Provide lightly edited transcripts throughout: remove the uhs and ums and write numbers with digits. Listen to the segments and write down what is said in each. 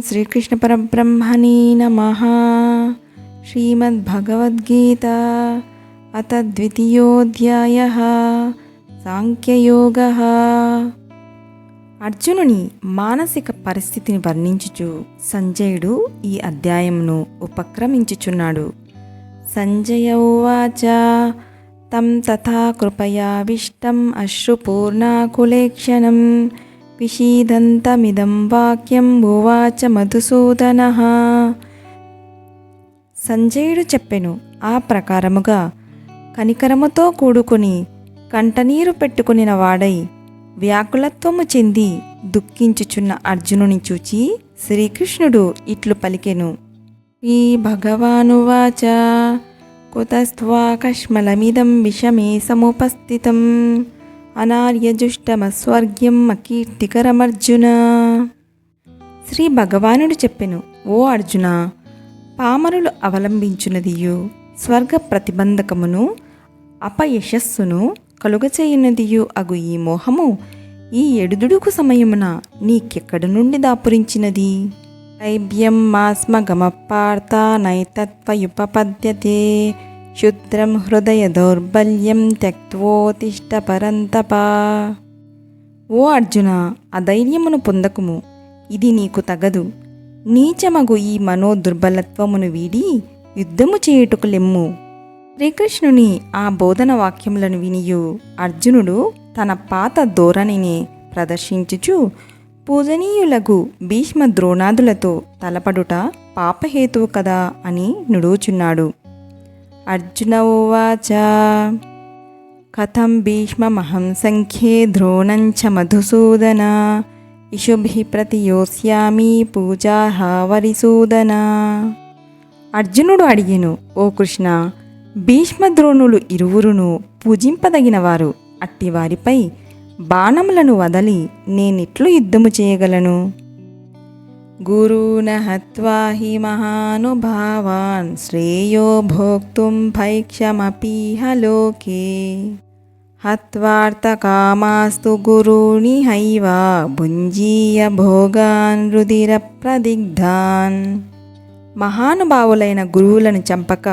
శ్రీకృష్ణ పరబ్రహ్మణే నమః. శ్రీమద్భగవద్గీత అథ ద్వితీయోధ్యాయః సాంఖ్యయోగః. అర్జునుని మానసిక పరిస్థితిని వర్ణించుచు సంజయుడు ఈ అధ్యాయమును ఉపక్రమించుచున్నాడు. సంజయ ఉవాచ తం తథా కృపయావిష్టం అశ్రుపూర్ణాకులేక్షణం విషీదంతమిదం వాక్యం ఉవాచ మధుసూదనః. సంజయుడు చెప్పెను, ఆ ప్రకారముగా కనికరముతో కూడుకుని కంటనీరు పెట్టుకునిన వాడై వ్యాకులత్వము చెంది దుఃఖించుచున్న అర్జునుని చూచి శ్రీకృష్ణుడు ఇట్లు పలికెను. ఈ భగవానువాచ కుతస్త్వాకష్మలమిదం విషమే సముపస్థితం అనార్యజుష్టమస్వర్గ్యం అకీర్తికరమర్జున. శ్రీ భగవానుడు చెప్పెను, ఓ అర్జున, పామరులు అవలంబించున్నదియు స్వర్గ ప్రతిబంధకమును అపయశస్సును కలుగచేయున్నదియు అగు ఈ మోహము ఈ ఎడుదుడుకు సమయమున నీకెక్కడ నుండి దాపురించినది? క్లైబ్యం మాస్మగమపార్థ నైతత్వయుపపద్యతే క్షుద్రం హృదయ దౌర్బల్యం త్యక్త్వోతిష్ట పరంతప. ఓ అర్జున, అధైర్యమును పొందకుము, ఇది నీకు తగదు. నీచమగు ఈ మనోదుర్బలత్వమును వీడి యుద్ధము చేయుటకు లెమ్ము. శ్రీకృష్ణుని ఆ బోధన వాక్యములను వినియు అర్జునుడు తన పాత ధోరణిని ప్రదర్శించుచు పూజనీయులగు భీష్మ ద్రోణాదులతో తలపడుట పాపహేతువు కదా అని నుడుచున్నాడు. అర్జున ఉవాచ కథం భీష్మమహం సంఖ్యే ద్రోణంచ మధుసూదన ఇషుభిః ప్రతియోస్యామి పూజాః వరిసూదన. అర్జునుడు అడిగెను, ఓ కృష్ణ, భీష్మద్రోణులు ఇరువురును పూజింపదగినవారు. అట్టివారిపై బాణములను వదలి నేనిట్లు యుద్ధము చేయగలను? గురూణ హత్వా హి మహానుభావాన్ శ్రేయో భోక్తుం భైక్షమపీహ లోకే హత్వార్థకామాస్తు గురూణి హైవ భుంజీయ భోగాన్ రుధిర ప్రదిగ్ధాన్. మహానుభావులైన గురువులను చంపక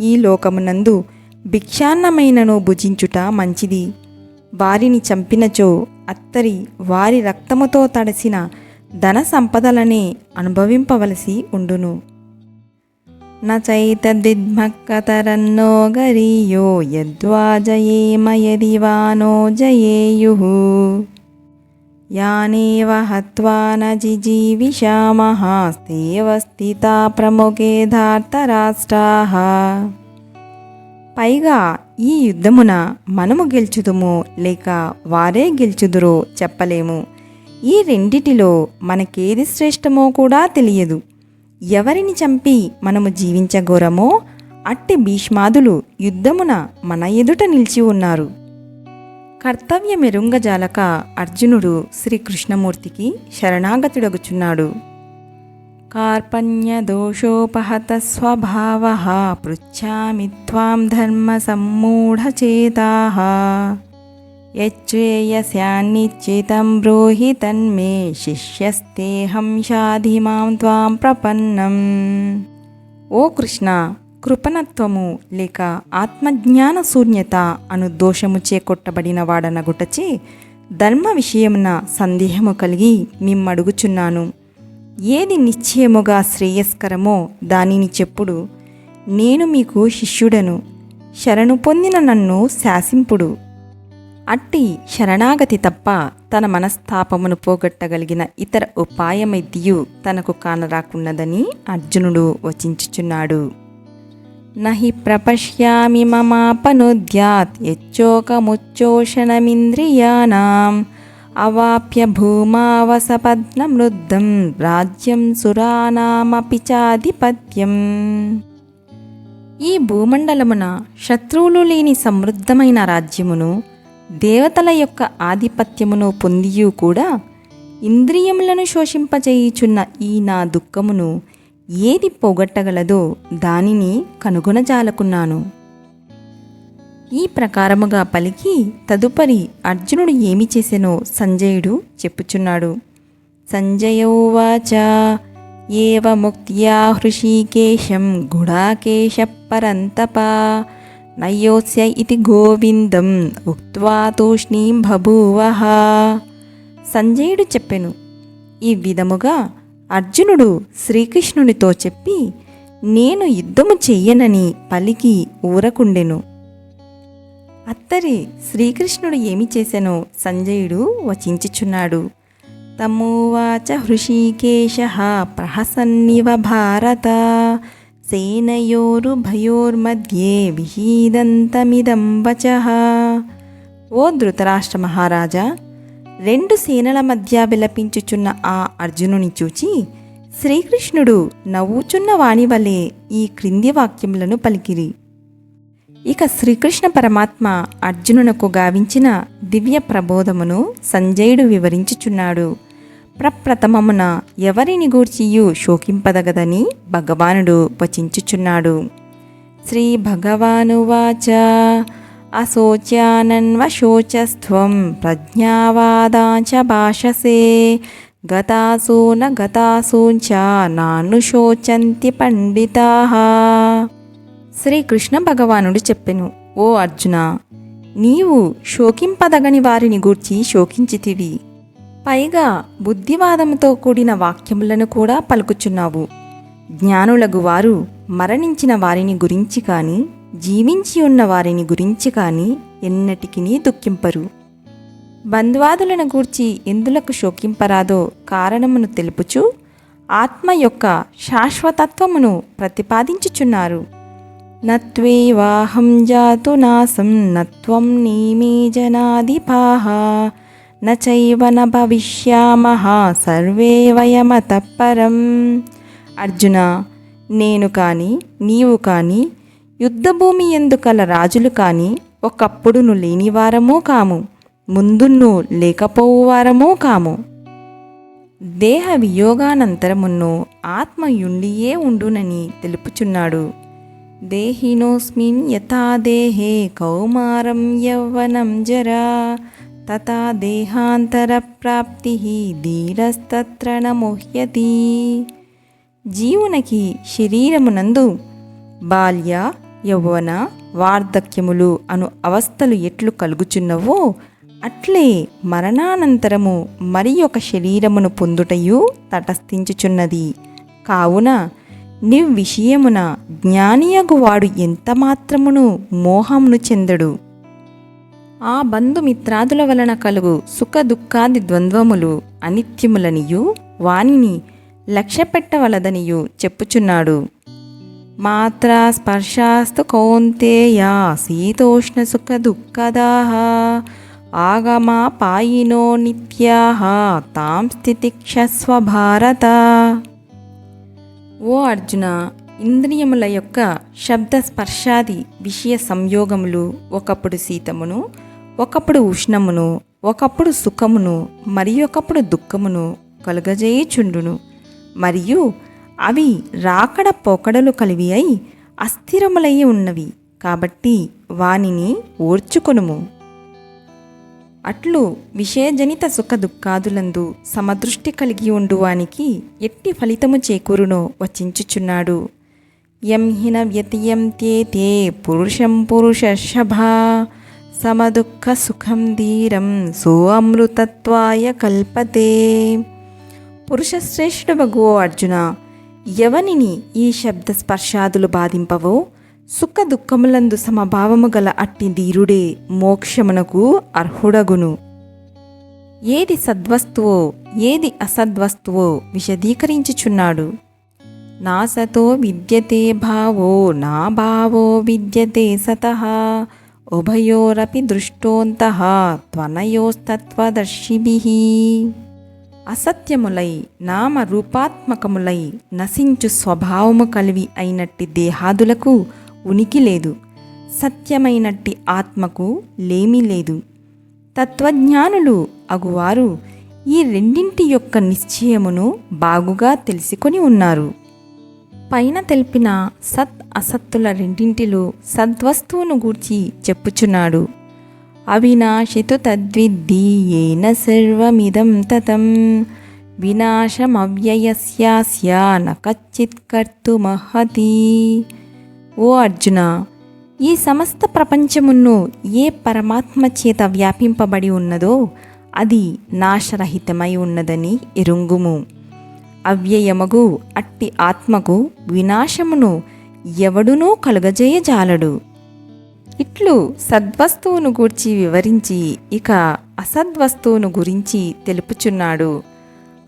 ఈ లోకమునందు భిక్షాన్నమైనను భుజించుట మంచిది. వారిని చంపినచో అత్తరి వారి రక్తముతో తడిసిన ధన సంపదలనే అనుభవింపవలసి ఉండును. నచైతద్విద్మఃకతరన్నో గరీయో యద్వా జయేమ యది వా నో జయేయుః యానేవ హత్వా న జిజీవిషామః స్తేవ స్థితా ప్రముఖే ధార్తరాష్ట్రాః. పైగా ఈ యుద్ధమున మనము గెలుచుదుమో లేక వారే గెలుచుదురో చెప్పలేము. ఈ రెండిటిలో మనకేది శ్రేష్టమో కూడా తెలియదు. ఎవరిని చంపి మనము జీవించగోరమో అట్టి భీష్మాదులు యుద్ధమున మన ఎదుట నిలిచి ఉన్నారు. కర్తవ్యమెరుంగజాలక అర్జునుడు శ్రీకృష్ణమూర్తికి శరణాగతుడగుచున్నాడు. కార్పణ్య దోషోపహత స్వభావః పృచ్ఛామి త్వాం ధర్మ సమ్మూఢచేతాః యచ్ఛ్రేయస్యాన్నిశ్చితం బ్రూహి తన్మే శిష్యస్తేహం షాధి మాం త్వాం ప్రపన్నం. ఓ కృష్ణ, కృపణత్వము లేక ఆత్మజ్ఞాన శూన్యత అను దోషము చేకొట్టబడిన వాడనగుటచే ధర్మ విషయమున సందేహము కలిగి మిమ్మడుగుచున్నాను. ఏది నిశ్చయముగా శ్రేయస్కరమో దానిని చెప్పుడు. నేను మీకు శిష్యుడను. శరణు పొందిన నన్ను శాసింపుడు. అట్టి శరణాగతి తప్ప తన మనస్తాపమును పోగొట్టగలిగిన ఇతర ఉపాయమైద్యు తనకు కానరాకున్నదని అర్జునుడు వచించుచున్నాడు. నహి ప్రపశ్యామి మమాపనుద్యాత్ యచ్చోకముచ్చోషణమింద్రియాణం అవాప్య భూమావసపద్నమృద్ధం రాజ్యం సురానామపి చాధిపత్యం. ఈ భూమండలమున శత్రువులు లేని సమృద్ధమైన రాజ్యమును దేవతల యొక్క ఆధిపత్యమును పొందియూ కూడా ఇంద్రియములను శోషింపజేయుచున్న ఈ నా దుఃఖమును ఏది పోగొట్టగలదో దానిని కనుగొనజాలకున్నాను. ఈ ప్రకారముగా పలికి తదుపరి అర్జునుడు ఏమి చేసెనో సంజయుడు చెప్పుచున్నాడు. సంజయ ఉవాచ ఏవముక్త్యా హృషీకేశం గుడాకేశ పరంతప నయోస్య ఇతి గోవిందం ఉక్త్వా తూష్ణీం బభూవః. సంజయుడు చెప్పెను. ఈ విధముగా అర్జునుడు శ్రీకృష్ణునితో చెప్పి నేను యుద్ధము చెయ్యనని పలికి ఊరకుండెను. అత్తరి శ్రీకృష్ణుడు ఏమి చేసెనో సంజయుడు వచించుచున్నాడు. తమువాచ హృషీకేశః ప్రహసన్నివ భారత సేనయోరుభయోర్మధ్యే విషీదంతమిదం వచః. ఓ ధృతరాష్ట్ర మహారాజా, రెండు సేనల మధ్య విలపించుచున్న ఆ అర్జునుని చూచి శ్రీకృష్ణుడు నవ్వుచున్న వాని వలె ఈ క్రింది వాక్యములను పలికిరి. ఇక శ్రీకృష్ణ పరమాత్మ అర్జునునకు గావించిన దివ్య ప్రబోధమును సంజయుడు వివరించుచున్నాడు. ప్రప్రథమమున ఎవరిని గూర్చియు శోకింపదగదని భగవానుడు వచించుచున్నాడు. శ్రీ భగవానువాచ అశోచ్యానన్వశోచస్త్వం ప్రజ్ఞావాదాంచ భాషసే గతాసూ న గతాసూంచ నానుశోచంతి పండితాః. శ్రీకృష్ణ భగవానుడు చెప్పెను, ఓ అర్జున, నీవు శోకింపదగని వారిని గూర్చి శోకించితివి. పైగా బుద్ధివాదముతో కూడిన వాక్యములను కూడా పలుకుచున్నావు. జ్ఞానులగు వారు మరణించిన వారిని గురించి కాని జీవించి ఉన్న వారిని గురించి కాని ఎన్నటికినీ దుఃఖింపరు. బంధ్వాదులను గూర్చి ఎందులకు శోకింపరాదో కారణమును తెలుపుచు ఆత్మ యొక్క శాశ్వతత్వమును ప్రతిపాదించుచున్నారు. నత్వేవాహం జాతు నాసం నత్వం నీమే జనాధిపాః నచైవ న భవిష్యామః సర్వే వయమతః పరం. అర్జున, నేను కాని నీవు కాని యుద్ధభూమి యందు కల రాజులు కాని ఒకప్పుడును లేనివారమూ కాము, ముందున్ను లేకపోవువారమూ కాము. దేహ వియోగానంతరమును ఆత్మయుండియే ఉండునని తెలుపుచున్నాడు. దేహినోస్మిన్ యథా దేహే కౌమారం యౌవనం జరా తథా దేహాంతర ప్రాప్తి ధీరస్తత్ర న ముహ్యతి. జీవునకి శరీరమునందు బాల్య యౌవన వార్ధక్యములు అను అవస్థలు ఎట్లు కలుగుచున్నవో అట్లే మరణానంతరము మరి ఒక శరీరమును పొందుటయు తటస్థించుచున్నది. కావున నిర్విషయమున జ్ఞానియగువాడు ఎంతమాత్రమును మోహమును చెందడు. ఆ బంధుమిత్రాదుల వలన కలుగు సుఖ దుఃఖాది ద్వంద్వములు అనిత్యములనియు వానిని లక్ష్యపెట్టవలదనియు చెప్పుచున్నాడు. మాత్రా స్పర్శాస్తు కౌంతేయ శీతోష్ణ సుఖ దుఃఖదాః ఆగమాపాయినో నిత్యాః తాం స్థితిక్షస్వ భారత. ఓ అర్జున, ఇంద్రియముల యొక్క శబ్ద స్పర్శాది విషయ సంయోగములు ఒకప్పుడు శీతమును, ఒకప్పుడు ఉష్ణమును, ఒకప్పుడు సుఖమును, మరి ఒకప్పుడు దుఃఖమును కలుగజేయుచుండును. మరియు అవి రాకడ పోకడలు కలివి అయి అస్థిరములై ఉన్నవి. కాబట్టి వానిని ఓర్చుకొనుము. అట్లు విషయజనిత సుఖ దుఃఖాదులందు సమదృష్టి కలిగి ఉండువానికి ఎట్టి ఫలితము చేకూరునో వచించుచున్నాడు. యం హిన వ్యతియంత్యేతే పురుషం పురుషర్షభా సమదుఃఖ సుఖం ధీరం సోఅమృతత్వాయ కల్పతే. పురుషశ్రేష్ఠుడగు అర్జున, ఎవనిని ఈ శబ్ద స్పర్శాదులు బాధింపవో సుఖ దుఃఖములందు సమభావము గల అట్టి ధీరుడే మోక్షమునకు అర్హుడగును. ఏది సద్వస్తువో ఏది అసద్వస్తువో విశదీకరించుచున్నాడు. నా సతో విద్యతే భావో నా భావో విద్యతే సతః ఉభయోరపి దృష్టోంతః త్వనయోస్తత్వదర్శిభిః. అసత్యములై నామరూపాత్మకములై నశించు స్వభావము కలివి అయినట్టి దేహాదులకు ఉనికి లేదు, సత్యమైనట్టి ఆత్మకు లేమి లేదు. తత్వజ్ఞానులు అగువారు ఈ రెండింటి యొక్క నిశ్చయమును బాగుగా తెలుసుకొని ఉన్నారు. పైన తెలిపిన సత్ అసత్తుల రెండింటిలో సద్వస్తువును గూర్చి చెప్పుచున్నాడు. అవినాశితు తద్విద్ధి ఏన సర్వమిదం తతం వినాశమవ్యయస్యాస్య న కచ్చిత్ కర్తుమర్హతి. ఓ అర్జున, ఈ సమస్త ప్రపంచమును ఏ పరమాత్మ చేత వ్యాపింపబడి ఉన్నదో అది నాశరహితమై ఉన్నదని ఎరుంగుము. అవ్యయమగు అట్టి ఆత్మకు వినాశమును ఎవడునూ కలుగజేయజాలడు. ఇట్లు సద్వస్తువును గూర్చి వివరించి ఇక అసద్వస్తువును గురించి తెలుపుచున్నాడు.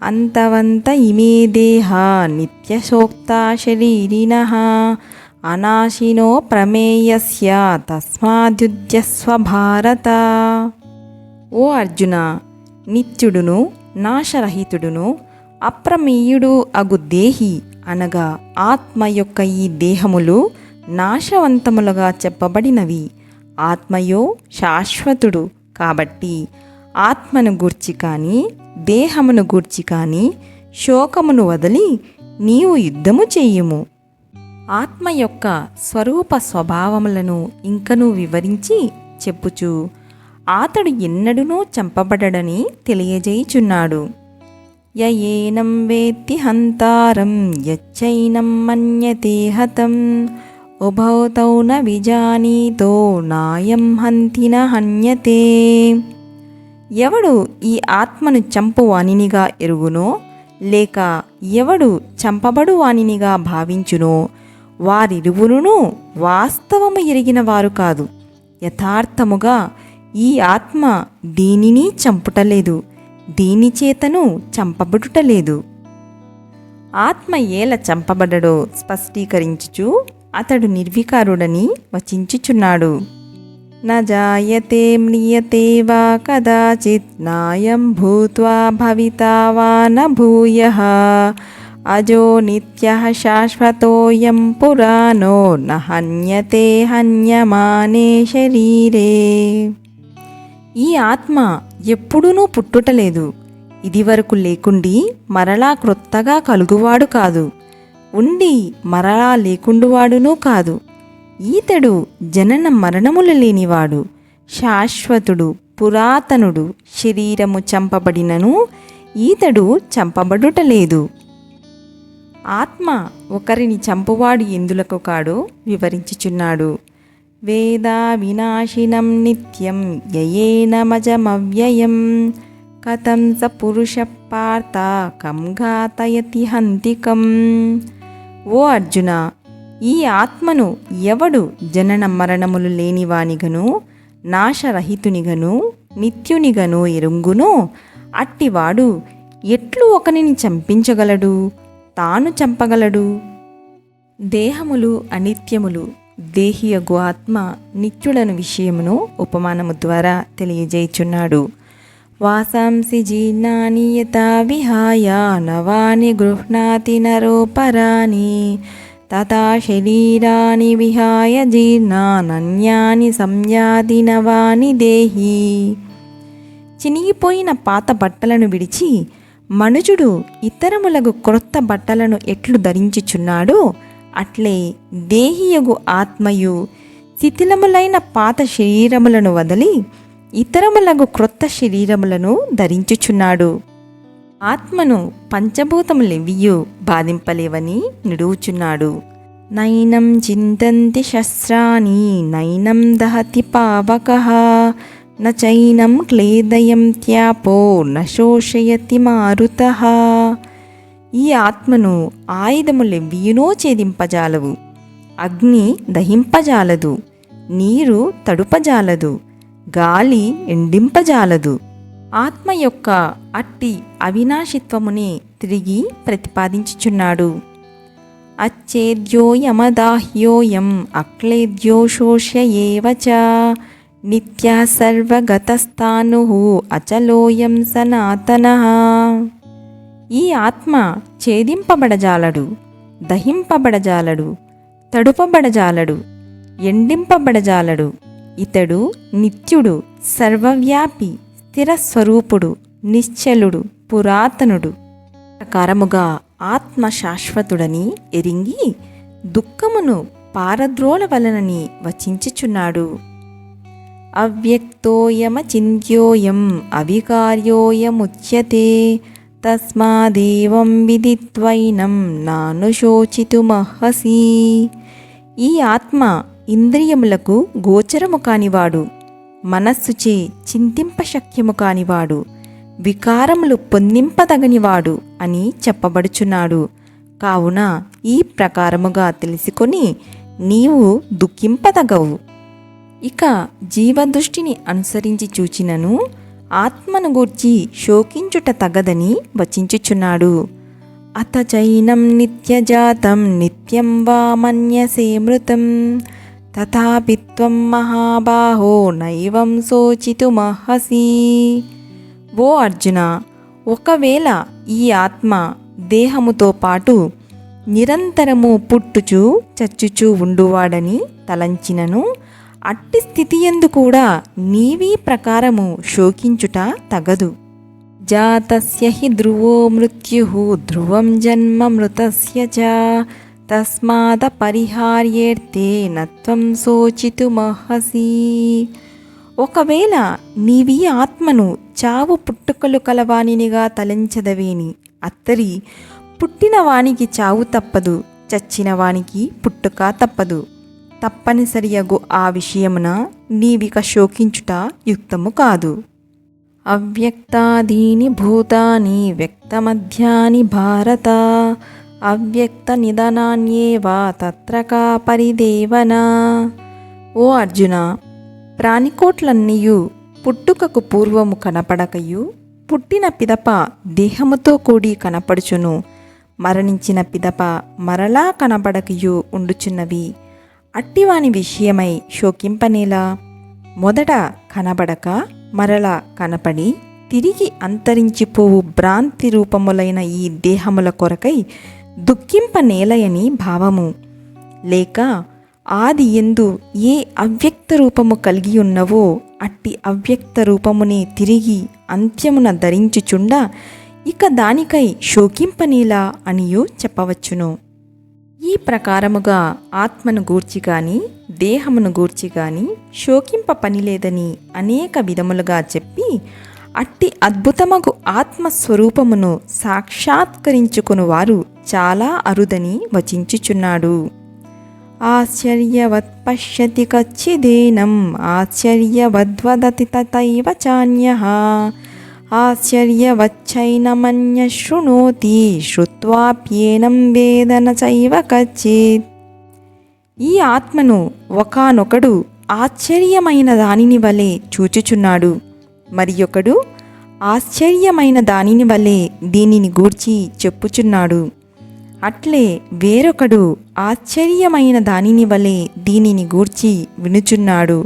అంతవంత ఇమే దేహ నిత్యశోక్తా శరీరిణః అనాశినో ప్రమేయస్య తస్మాద్యుధ్యస్వ భారత. ఓ అర్జున, నిత్యుడును నాశరహితుడును అప్రమేయుడు అగు దేహి అనగా ఆత్మ యొక్క ఈ దేహములు నాశవంతములుగా చెప్పబడినవి. ఆత్మయో శాశ్వతుడు కాబట్టి ఆత్మను గూర్చి కానీ దేహమును గూర్చి కానీ శోకమును వదిలి నీవు యుద్ధము చెయ్యుము. ఆత్మ యొక్క స్వరూప స్వభావములను ఇంకనూ వివరించి చెప్పుచు అతడు ఎన్నడూనూ చంపబడడని తెలియజేయుచున్నాడు. యయేనం వేత్తి హంతారం యచ్చైనం మన్యతే హతం ఉభౌ తౌ న విజానీతో నాయం హంతి న హన్యతే. ఎవడు ఈ ఆత్మను చంపువానినిగా ఎరుగునో లేక ఎవడు చంపబడు వానినిగా భావించునో వారిరువురును వాస్తవము ఎరిగిన వారు కాదు. యథార్థముగా ఈ ఆత్మ దీనిని చంపుటలేదు, దీని చేతను చంపబడుటలేదు. ఆత్మ ఏల చంపబడడో స్పష్టీకరించుచు అతడు నిర్వికారుడని వచించుచున్నాడు. న జాయతే మ్రియతే వా కదాచిత్ నాయం భూత్వా భవితా వా న భూయః అజో నిత్యః శాశ్వతోయం పురాణో న హన్యతే హన్యమానే శరీరే. ఈ ఆత్మ ఎప్పుడూనూ పుట్టుటలేదు, ఇదివరకు లేకుండి మరలా క్రొత్తగా కలుగువాడు కాదు, ఉండి మరలా లేకుండువాడునూ కాదు. ఈతడు జనన మరణములు లేనివాడు, శాశ్వతుడు, పురాతనుడు. శరీరము చంపబడినను ఈతడు చంపబడుటలేదు. ఆత్మ ఒకరిని చంపువాడు ఎందులకు కాడో వివరించుచున్నాడు. వేదా వినాశినం నిత్యం యయేనమజమవ్యయం కథం స పురుష పార్థ కం ఘాతయతి హంతికం. ఓ అర్జున, ఈ ఆత్మను ఎవడు జనన మరణములు లేనివానిగను నాశరహితునిగను నిత్యునిగను ఎరుంగునో అట్టివాడు ఎట్లు ఒకనిని చంపించగలడు, తాను చంపగలడు. దేహములు అనిత్యములు, దేహియగు ఆత్మ నిత్యుడను విషయమును ఉపమానము ద్వారా తెలియజేయుచున్నాడు. వాసాంసి జీర్ణాని యథా విహాయ నవాని గృహ్ణాతి నరోపరాని తథా శరీరాని విహాయ జీర్ణానన్యాని సంయాది నవాని దేహి. చినిగిపోయిన పాత బట్టలను విడిచి మనుజుడు ఇతరములకు క్రొత్త బట్టలను ఎట్లు ధరించుచున్నాడో అట్లే దేహియగు ఆత్మయు శిథిలములైన పాత శరీరములను వదిలి ఇతరములకు క్రొత్త శరీరములను ధరించుచున్నాడు. ఆత్మను పంచభూతములెవియు బాధింపలేవని నిడువుచున్నాడు. నైనం చింతంతి శస్త్రాని నైనం దహతి పావకః న చైనం క్లేదయంత్యాపో న శోషయతి మారుతః. ఈ ఆత్మను ఆయుధములెవ్వియునో ఛేదింపజాలవు, అగ్ని దహింపజాలదు, నీరు తడుపజాలదు, గాలి ఎండింపజాలదు. ఆత్మ యొక్క అట్టి అవినాశిత్వమునే తిరిగి ప్రతిపాదించుచున్నాడు. అచ్ఛేద్యోయమదాహ్యోయం అక్లేద్యో శోష్య ఏవ చ నిత్యః సర్వగతస్థాణుః అచలోయం సనాతనః. ఈ ఆత్మ ఛేదింపబడజాలడు, దహింపబడజాలడు, తడుపబడజాలడు, ఎండింపబడజాలడు. ఇతడు నిత్యుడు, సర్వవ్యాపి, స్థిరస్వరూపుడు, నిశ్చలుడు, పురాతనుడు. ప్రకారముగా ఆత్మ శాశ్వతుడని ఎరింగి దుఃఖమును పారద్రోలవలనని వచించుచున్నాడు. అవ్యక్తోయమచింత్యోయం అవికార్యోయముచ్యతే తస్మాదేవం విదిత్వైనం నానుశోచితుమర్హసి. ఈ ఆత్మ ఇంద్రియములకు గోచరము కానివాడు, మనస్సుచే చింతింపశక్యము కానివాడు, వికారములు పొందింపదగనివాడు అని చెప్పబడుచున్నాడు. కావున ఈ ప్రకారముగా తెలుసుకొని నీవు దుఃఖింపదగవు. ఇక జీవదృష్టిని అనుసరించి చూచినను ఆత్మను గూర్చి శోకించుట తగదని వచించుచున్నాడు. అత చైనం నిత్యజాతం నిత్యం వా మన్యసే మృతం తథాపి త్వం మహాబాహో నైవం శోచితుమర్హసి. ఓ అర్జున, ఒకవేళ ఈ ఆత్మ దేహముతో పాటు నిరంతరము పుట్టుచు చచ్చుచూ ఉండువాడని తలంచినను అట్టి స్థితియందు కూడా నీవీ ప్రకారము శోకించుట తగదు. జాతస్య హి ధ్రువో మృత్యుః ధ్రువం జన్మ మృతస్య చ తస్మాద పరిహార్యేర్తే నత్వం శోచితుమర్హసి. ఒకవేళ నీవీ ఆత్మను చావు పుట్టుకలు కలవానినిగా తలంచదవేని అత్తరి పుట్టిన వానికి చావు తప్పదు, చచ్చిన వానికి పుట్టుక తప్పదు. తప్పనిసరియగు ఆ విషయమున నీవిక శోకించుట యుక్తము కాదు. అవ్యక్తాదీని భూతాని వ్యక్తమధ్యాని భారత అవ్యక్త నిధనాన్యేవ తత్ర కా పరిదేవన. ఓ అర్జున, ప్రాణికోట్లన్నీయు పుట్టుకకు పూర్వము కనపడకయు పుట్టిన పిదప దేహముతో కూడి కనపడుచును, మరణించిన పిదప మరలా కనబడకయు ఉండుచున్నవి. అట్టివాని విషయమై శోకింపనేలా? మొదట కనబడక మరలా కనపడి తిరిగి అంతరించిపోవు భ్రాంతి రూపములైన ఈ దేహముల కొరకై దుఃఖింపనేలయని భావము. లేక ఆది యందు ఏ అవ్యక్త రూపము కలిగి ఉన్నవో అట్టి అవ్యక్త రూపమునే తిరిగి అంత్యమున ధరించుచుండ ఇక దానికై శోకింపనేలా అనియు చెప్పవచ్చును. ఈ ప్రకారముగా ఆత్మను గూర్చి గాని దేహమును గూర్చి గాని శోకింప పనిలేదని అనేక విధములుగా చెప్పి అట్టి అద్భుతమగు ఆత్మస్వరూపమును సాక్షాత్కరించుకుని వారు చాలా అరుదని వచించుచున్నాడు. ఆశ్చర్యవత్ పశ్యతి కచ్చిదేనం ఆశ్చర్యవద్వదతి తథైవ చాన్యః ఆశ్చర్యవచ్చైనమన్య శృణోతి శ్రుత్వాప్యేనం వేదన చైవ కచ్చిత్. ఈ ఆత్మను ఒకానొకడు ఆశ్చర్యమైన దానిని వలె చూచుచున్నాడు, మరి ఒకడు ఆశ్చర్యమైన దానిని వలె దీనిని గూర్చి చెప్పుచున్నాడు. అట్లే వేరొకడు ఆశ్చర్యమైన దానిని వలె దీనిని గూర్చి వినుచున్నాడు.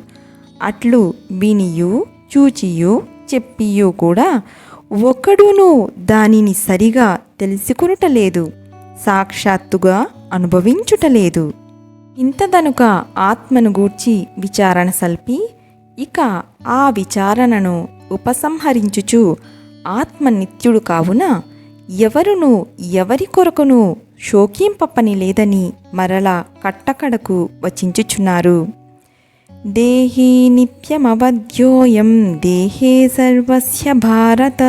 అట్లు వినియు చూచియు చెప్పియు కూడా ఒకడును దానిని సరిగా తెలుసుకొనుటలేదు, సాక్షాత్తుగా అనుభవించుటలేదు. ఇంతదనుక ఆత్మను గూర్చి విచారణ సల్పి ఇక ఆ విచారణను ఉపసంహరించుచు ఆత్మ నిత్యుడు కావున ఎవరును ఎవరి కొరకును శోకింపపని లేదని మరలా కట్టకడకు వచించుచున్నారు. దేహీ నిత్యమవధ్యోయం దేహే సర్వస్య భారత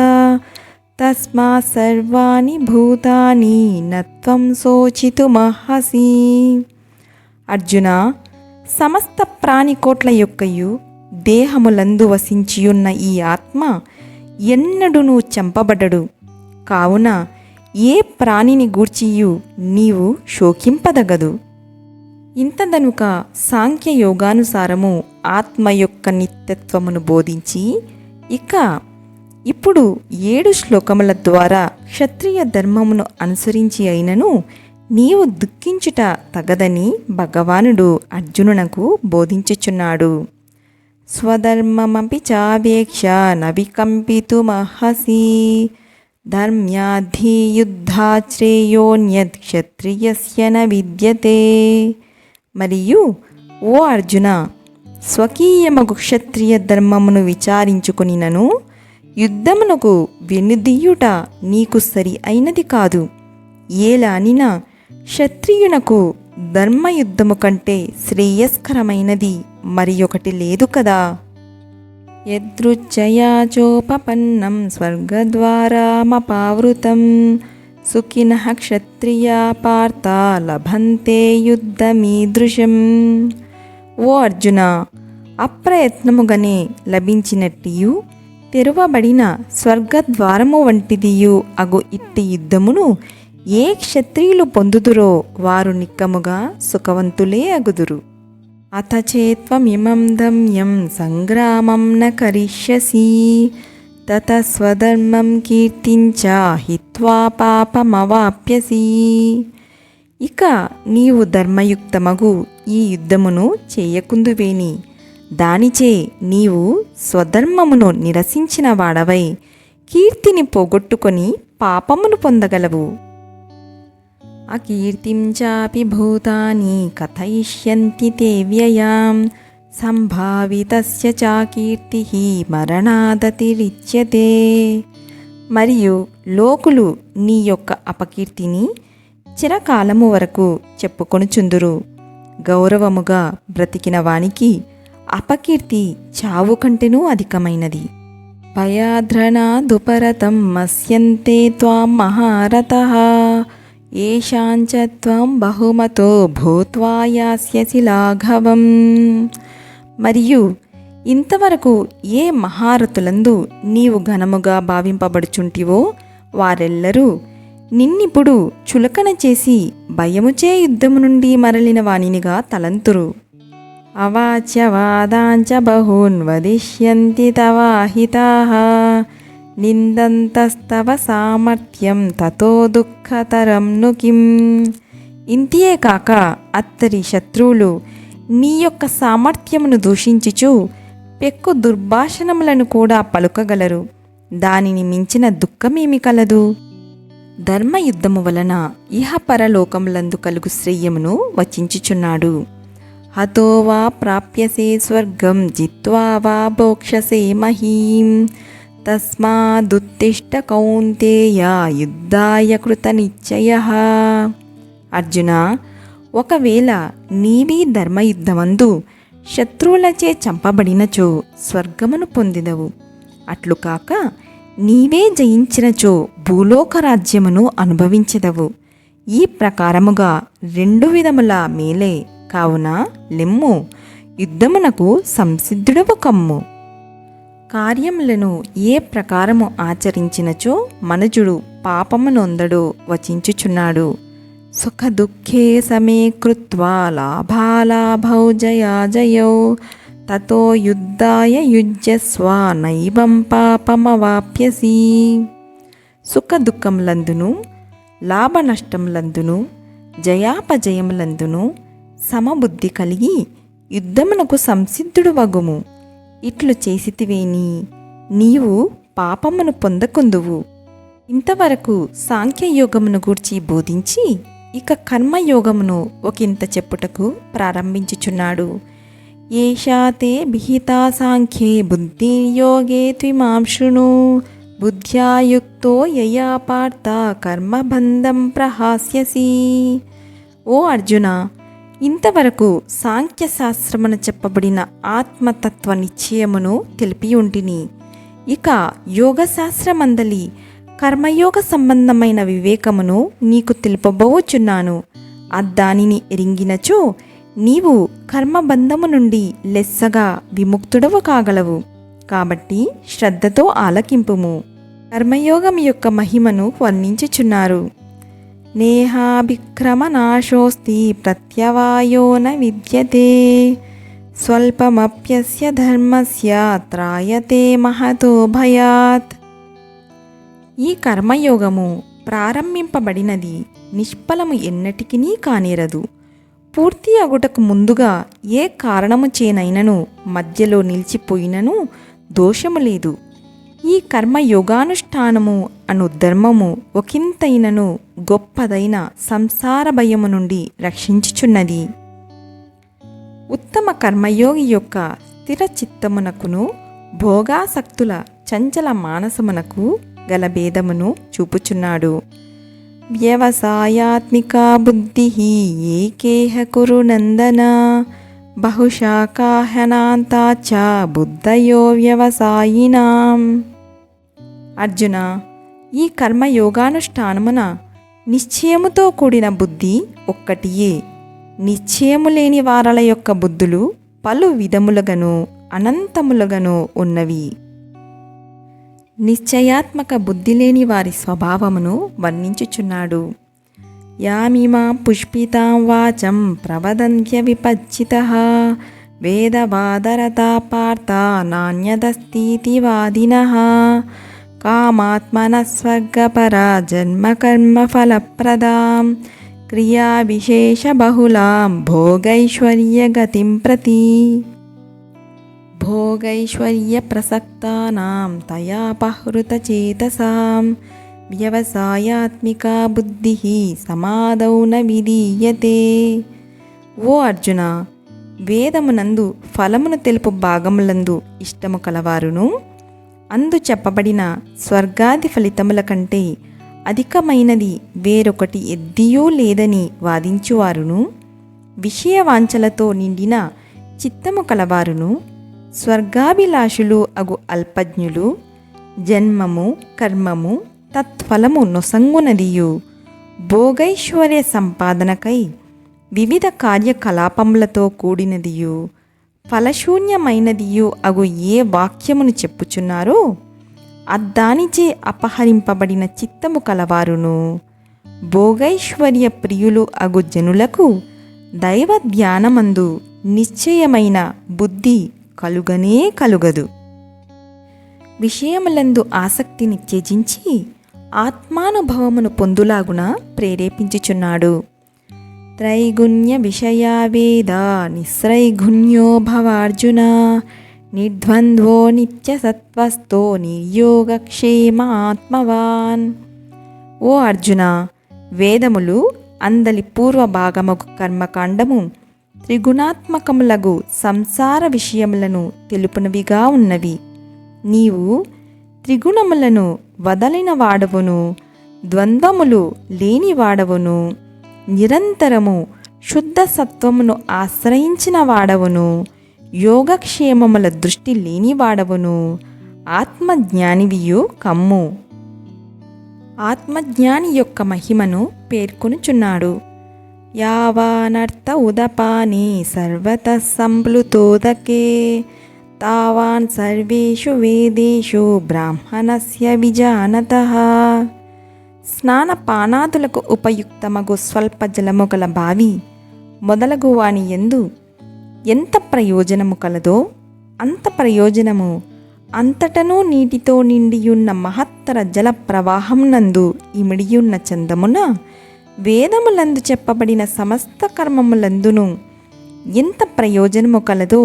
తస్మాత్ సర్వాణి భూతాని నత్వం శోచితుమర్హసి. అర్జున, సమస్త ప్రాణికోట్ల యొక్కయు దేహములందు వసించియున్న ఈ ఆత్మ ఎన్నడునూ చంపబడడు. కావున ఏ ప్రాణిని గూర్చియు నీవు శోకింపదగదు. ఇంతదనుక సాంఖ్యయోగానుసారము ఆత్మ యొక్క నిత్యత్వమును బోధించి ఇప్పుడు 7 శ్లోకముల ద్వారా క్షత్రియ ధర్మమును అనుసరించి అయినను నీవు దుఃఖించుట తగదని భగవానుడు అర్జునునకు బోధించుచున్నాడు. స్వధర్మమపి చావేక్ష నవికంపితుమర్హసి ధర్మ్యాధియుద్ధాత్ శ్రేయోన్యత్ క్షత్రియస్య న విద్యతే. మరియు ఓ అర్జున, స్వకీయమగు క్షత్రియ ధర్మమును విచారించుకొనినను యుద్ధమునకు వెనుదీయుట నీకు సరి అయినది కాదు. ఏలానినా క్షత్రియునకు ధర్మయుద్ధము కంటే శ్రేయస్కరమైనది మరి ఒకటి లేదు కదా. యదృచ్ఛయా చోపపన్నం స్వర్గద్వారామపావృతం సుఖినః క్షత్రియా పార్థ లభంతే యుద్ధమీదృశం. ఓ అర్జున, అప్రయత్నముగానే లభించినట్టియు తెరువబడిన స్వర్గద్వారము వంటిదియు అగు ఇట్టి యుద్ధమును ఏ క్షత్రియులు పొందుదురో వారు నిక్కముగా సుఖవంతులే అగుదురు. అథ చేత్వమిమం దమ్యం సంగ్రామం న కరిష్యసి తత స్వధర్మం కీర్తించ హిత్వా పాపమవాప్యసి. ఇక నీవు ధర్మయుక్తమగు ఈ యుద్ధమును చేయకుందువేని దానిచే నీవు స్వధర్మమును నిరసించిన వాడవై కీర్తిని పోగొట్టుకొని పాపమును పొందగలవు. అకీర్తిం చాపి భూతాని కథయిష్యంతి తే వ్యయాం సంభావితస్య చాకీర్తిః మరణాదతిరిచ్యతే. మరియు లోకులు నీ యొక్క అపకీర్తిని చిరకాలము వరకు చెప్పుకొనుచుందురు. గౌరవముగా బ్రతికిన వానికి అపకీర్తి చావు కంటెనూ అధికమైనది. భయాద్రణాదుపరతం మస్యంతే త్వాం మహారథః ఏషాంచ త్వం బహుమతో భూత్వా యాస్యసి లాఘవం. మరియు ఇంతవరకు ఏ మహారథులందు నీవు ఘనముగా భావింపబడుచుంటివో వారెల్లరూ నిన్నిప్పుడు చులకన చేసి భయముచే యుద్ధము నుండి మరలిన వానినిగా తలంతురు. అవాచ్యవాదాంచ బహూన్ వదిష్యంతి తవాహితాః నిందంతస్తవ సామర్థ్యం తతో దుఃఖతరం ను కిం. ఇంతియే కాక అత్తరి శత్రువులు నీ యొక్క సామర్థ్యమును దూషించుచు పెక్కు దుర్భాషణములను కూడా పలుకగలరు. దానిని మించిన దుఃఖమేమి కలదు? ధర్మయుద్ధము వలన ఇహపరలోకములందు కలుగు శ్రేయమును వచించుచున్నాడు. హతో వా ప్రాప్యసే స్వర్గం జిత్వా వా భోక్షసే మహీం తస్మాదుత్తిష్ట కౌంతేయ యుద్ధాయ కృతనిశ్చయః. అర్జున, ఒకవేళ నీవీ ధర్మయుద్ధమందు శత్రువులచే చంపబడినచో స్వర్గమును పొందిదవు. అట్లు కాక నీవే జయించినచో భూలోక రాజ్యమును అనుభవించెదవు. ఈ ప్రకారముగా 2 విధముల మేలే. కావున లెమ్ము, యుద్ధమునకు సంసిద్ధుడవు కమ్ము. కార్యములను ఏ ప్రకారము ఆచరించినచో మనుజుడు పాపమునొందడో వచించుచున్నాడు. సుఖ దుఃఖే సమే కృత్వా లాభాలాభౌ జయాజయౌ తతో యుద్ధాయ యుజ్యస్వ నైవం పాపమవాప్యసి. సుఖ దుఃఖములందును లాభ నష్టములందును జయాపజయములందును సమబుద్ధి కలిగి యుద్ధమునకు సంసిద్ధుడు వగుము. ఇట్లు చేసితివేని నీవు పాపమును పొందకుందువు. ఇంతవరకు సాంఖ్యయోగమును గూర్చి బోధించి ఇక కర్మయోగమును ఒకంత చెప్పుటకు ప్రారంభించుచున్నాడు. ఏషా తే విహితా సాంఖ్యే బుద్ధిర్యోగే త్విమాం శృణు బుద్ధ్యా యుక్తో యయా పార్థ కర్మబంధం ప్రహాస్యసి. ఓ అర్జున, ఇంతవరకు సాంఖ్యశాస్త్రమున చెప్పబడిన ఆత్మతత్వ నిశ్చయమును తెలిపి ఉంటిని. ఇక యోగశాస్త్రమందలి కర్మయోగ సంబంధమైన వివేకమును నీకు తెలుపబోచున్నాను. అద్దానిని ఎరింగినచో నీవు కర్మబంధము నుండి లెస్సగా విముక్తుడవు కాగలవు. కాబట్టి శ్రద్ధతో ఆలకింపుము. కర్మయోగం యొక్క మహిమను వర్ణించుచున్నారు. నేహాభిక్రమనాశోస్తి ప్రత్యవాయో న విద్యతే స్వల్పమప్యస్య ధర్మస్య త్రాయతే మహతో భయాత్. ఈ కర్మయోగము ప్రారంభింపబడినది నిష్ఫలము ఎన్నటికినీ కానేరదు. పూర్తి అగుటకు ముందుగా ఏ కారణము చేనైనను మధ్యలో నిలిచిపోయినను దోషము లేదు. ఈ కర్మయోగానుష్ఠానము అను ధర్మము ఒకంతైనను గొప్పదైన సంసార భయము నుండి రక్షించుచున్నది. ఉత్తమ కర్మయోగి యొక్క స్థిర చిత్తమునకును భోగాసక్తుల చంచల మానసమునకు గల భేదమును చూపుచున్నాడు. వ్యవసాయాత్మికా బుద్ధి ఏకేహ కురు నందన బహుశాఖాహ్యనాంతా చ బుద్ధయో వ్యవసాయినాం. అర్జున, ఈ కర్మయోగానుష్ఠానమున నిశ్చయముతో కూడిన బుద్ధి ఒక్కటియే. నిశ్చయము లేని వారల యొక్క బుద్ధులు పలు విధములుగను అనంతములుగను ఉన్నవి. నిశ్చయాత్మక బుద్ధి లేని వారి స్వభావమును వర్ణించుచున్నాడు. యామిమాం పుష్పితాం వాచం ప్రవదంత్య విపచ్చితః వేదవాదరతా పార్థ నాన్యదస్తితి వాదినః కామాత్మనః స్వర్గపరా జన్మకర్మ ఫలప్రదాం క్రియా విశేష బహుళాం భోగైశ్వర్యగతిం ప్రతి. భోగైశ్వర్య ప్రసక్తానాం తయాపహృతచేతసాం వ్యవసాయాత్మికా బుద్ధి సమాదౌ న విధీయతే. ఓ అర్జున, వేదమునందు ఫలమును తెలుపు భాగములందు ఇష్టము కలవారును అందు చెప్పబడిన స్వర్గాది ఫలితముల కంటే అధికమైనది వేరొకటి ఎద్దియూ లేదని వాదించువారును, విషయవాంఛలతో నిండిన చిత్తము కలవారును, స్వర్గాభిలాషులు అగు అల్పజ్ఞులు జన్మము కర్మము తత్ఫలము నొసంగునదియు భోగైశ్వర్య సంపాదనకై వివిధ కార్యకలాపములతో కూడినదియు ఫలశూన్యమైనదియు అగు ఏ వాక్యమును చెప్పుచున్నారో అద్దానిచే అపహరింపబడిన చిత్తము కలవారును భోగైశ్వర్య ప్రియులు అగు జనులకు దైవ ధ్యానమందు నిశ్చయమైన బుద్ధి కలుగనే కలుగదు. విషయములందు ఆసక్తిని త్యజించి ఆత్మానుభవమును పొందులాగున ప్రేరేపించుచున్నాడు. త్రైగుణ్య విషయా వేద నిస్త్రైగుణ్యో భవార్జున నిర్ద్వంద్వో నిత్యసత్వస్థో నిర్యోగక్షేమ ఆత్మవాన్. ఓ అర్జున, వేదములు అందలి పూర్వభాగముకు కర్మకాండము త్రిగుణాత్మకములగు సంసార విషయములను తెలుపునవిగా ఉన్నవి. నీవు త్రిగుణములను వదలిన వాడవును, ద్వంద్వములు లేని వాడవును, నిరంతరము శుద్ధ సత్వమును ఆశ్రయించిన వాడవును, యోగక్షేమముల దృష్టి లేని వాడవును, ఆత్మజ్ఞానివియు కమ్ము. ఆత్మజ్ఞాని యొక్క మహిమను పేర్కొనుచున్నాడు. యావానర్థ ఉదపాని సర్వతః సంప్లుతోదకే తావాన్ సర్వేషు వేదేషు బ్రాహ్మణస్య విజానతః. స్నానపానాదులకు ఉపయుక్తమగు స్వల్ప జలము గల బావి మొదలగు వాని యందు ఎంత ప్రయోజనము కలదో అంత ప్రయోజనము అంతటను నీటితో నిండియున్న మహత్తర జల ప్రవాహం నందు ఇమిడియున్న చందమున వేదములందు చెప్పబడిన సమస్త కర్మములందును ఎంత ప్రయోజనము కలదో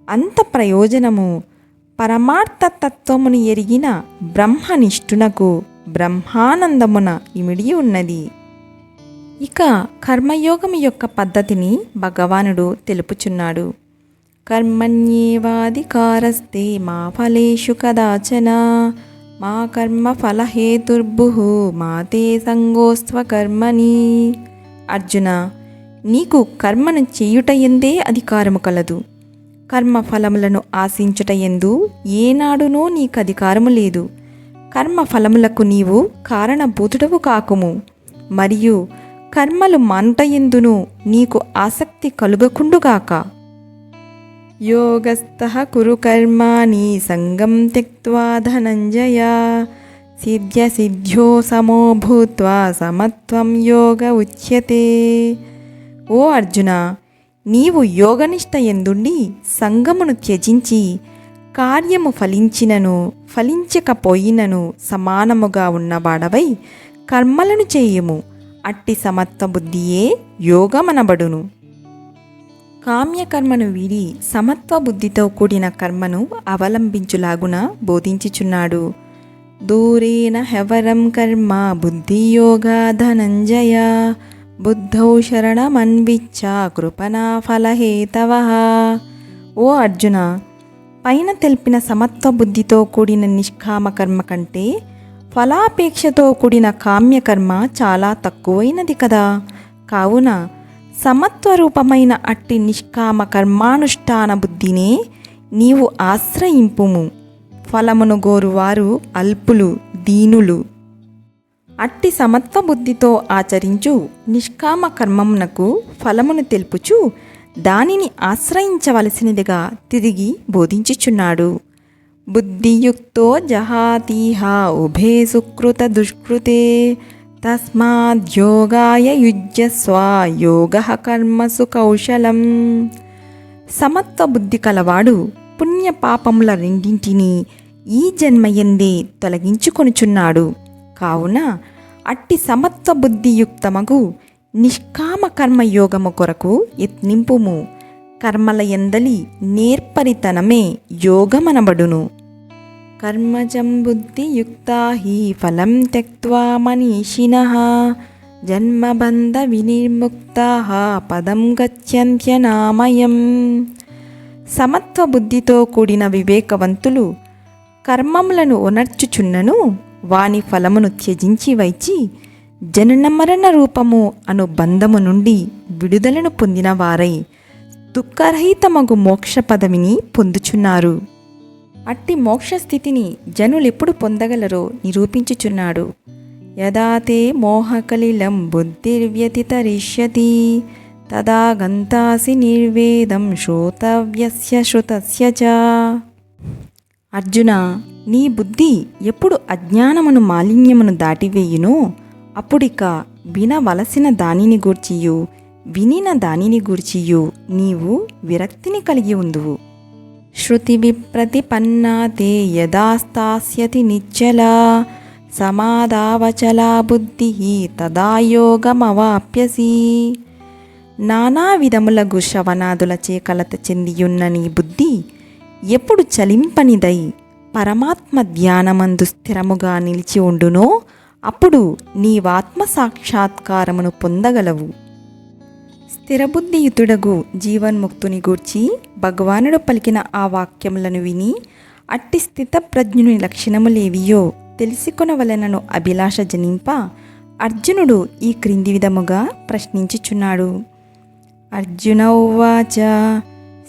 అంత ప్రయోజనము పరమార్థతత్వమును ఎరిగిన బ్రహ్మనిష్ఠునకు బ్రహ్మానందమున ఇమిడి ఉన్నది. ఇక కర్మయోగము యొక్క పద్ధతిని భగవానుడు తెలుపుచున్నాడు. కర్మణ్యేవాధికారస్తే మా ఫలేషు కదాచన మా కర్మ ఫలహేతుర్భుః మా తే సంగోస్త్వ కర్మణి. అర్జున, నీకు కర్మను చేయుటయందే అధికారము కలదు. కర్మఫలములను ఆశించుటయందు ఏనాడునూ నీకు అధికారము లేదు. కర్మఫలములకు నీవు కారణభూతుడవు కాకుము. మరియు కర్మలు మానుటయందును నీకు ఆసక్తి కలుగకుండుగాక. యోగస్థః కురు కర్మాణి సంగం త్యక్త్వా ధనంజయ సిద్ధ్యసిద్ధ్యో సమో భూత్వా సమత్వం యోగ ఉచ్యతే. ఓ అర్జున, నీవు యోగనిష్ట యందుండి సంగమును త్యజించి కార్యము ఫలించినను ఫలించకపోయినను సమానముగా ఉన్నవాడవై కర్మలను చేయుము. అట్టి సమత్వ బుద్ధియే యోగమనబడును. కామ్యకర్మను వీడి సమత్వ బుద్ధితో కూడిన కర్మను అవలంబించులాగున బోధించుచున్నాడు. దూరేణ హెవరం కర్మ బుద్ధియోగా ధనంజయ బుద్ధౌ శరణమన్విచ్చ కృపణా ఫలహేతవః. ఓ అర్జున, పైన తెలిపిన సమత్వ బుద్ధితో కూడిన నిష్కామ కర్మ కంటే ఫలాపేక్షతో కూడిన కామ్యకర్మ చాలా తక్కువైనది కదా. కావున సమత్వరూపమైన అట్టి నిష్కామ కర్మానుష్ఠాన బుద్ధినే నీవు ఆశ్రయింపుము. ఫలమును గోరువారు అల్పులు, దీనులు. అట్టి సమత్వ బుద్ధితో ఆచరించు నిష్కామ కర్మమునకు ఫలమును తెలుపుచు దానిని ఆశ్రయించవలసినదిగా తిరిగి బోధించుచున్నాడు. బుద్ధియుక్తో జహాతీహ ఉభే సుకృత దుష్కృతే తస్మాద్యోగాయ యుజ్యస్వ యోగః కర్మసు కౌశలం. సమత్వ బుద్ధి కలవాడు పుణ్యపాపముల రెండింటినీ ఈ జన్మయందే తొలగించుకొనుచున్నాడు. కావున అట్టి సమత్వ బుద్ధియుక్తమగు నిష్కామ కర్మయోగము కొరకు యత్నింపుము. కర్మల యందలి నేర్పరితనమే యోగమనబడును. కర్మజం బుద్ధియుక్తా హి ఫలం త్యక్త్వా మనీషిణః జన్మబంధ వినిర్ముక్తాః పదం గచ్చంత్యనామయం. సమత్వ బుద్ధితో కూడిన వివేకవంతులు కర్మములను ఒనర్చుచున్నను వాని ఫలమును త్యజించి వైచి జనన మరణ రూపము అను బంధము నుండి విడుదలను పొందిన వారై దుఃఖరహితమగు మోక్ష పదవిని పొందుచున్నారు. అట్టి మోక్షస్థితిని జనులెప్పుడు పొందగలరో నిరూపించుచున్నాడు. యదా తే మోహకలిలం బుద్ధిర్వ్యతితరిష్యతి తదా గంతాసి నిర్వేదం శ్రోతవ్యస్య శ్రుతస్య చ. అర్జున, నీ బుద్ధి ఎప్పుడు అజ్ఞానమును మాలిన్యమును దాటివేయునో అప్పుడిక వినవలసిన దానిని గూర్చియు వినిన దానిని గూర్చియు నీవు విరక్తిని కలిగి ఉందువు. శృతి విప్రతిపన్నా తే యదా స్థాస్యతి నిశ్చలా సమాధావచలా బుద్ధి తదా యోగమవాప్యసి. నానా విధములగు శవనాదులచే కలత చెందియున్న నీ బుద్ధి ఎప్పుడు చలింపనిదై పరమాత్మ ధ్యానమందు స్థిరముగా నిలిచి ఉండునో అప్పుడు నీవాత్మ సాక్షాత్కారమును పొందగలవు. స్థిరబుద్ధియుతుడగు జీవన్ముక్తుని గూర్చి భగవానుడు పలికిన ఆ వాక్యములను విని అట్టి స్థితప్రజ్ఞుని లక్షణములేవియో తెలిసికొనవలెనను అభిలాష జనింప అర్జునుడు ఈ క్రింది విధముగా ప్రశ్నించుచున్నాడు. అర్జున ఉవాచ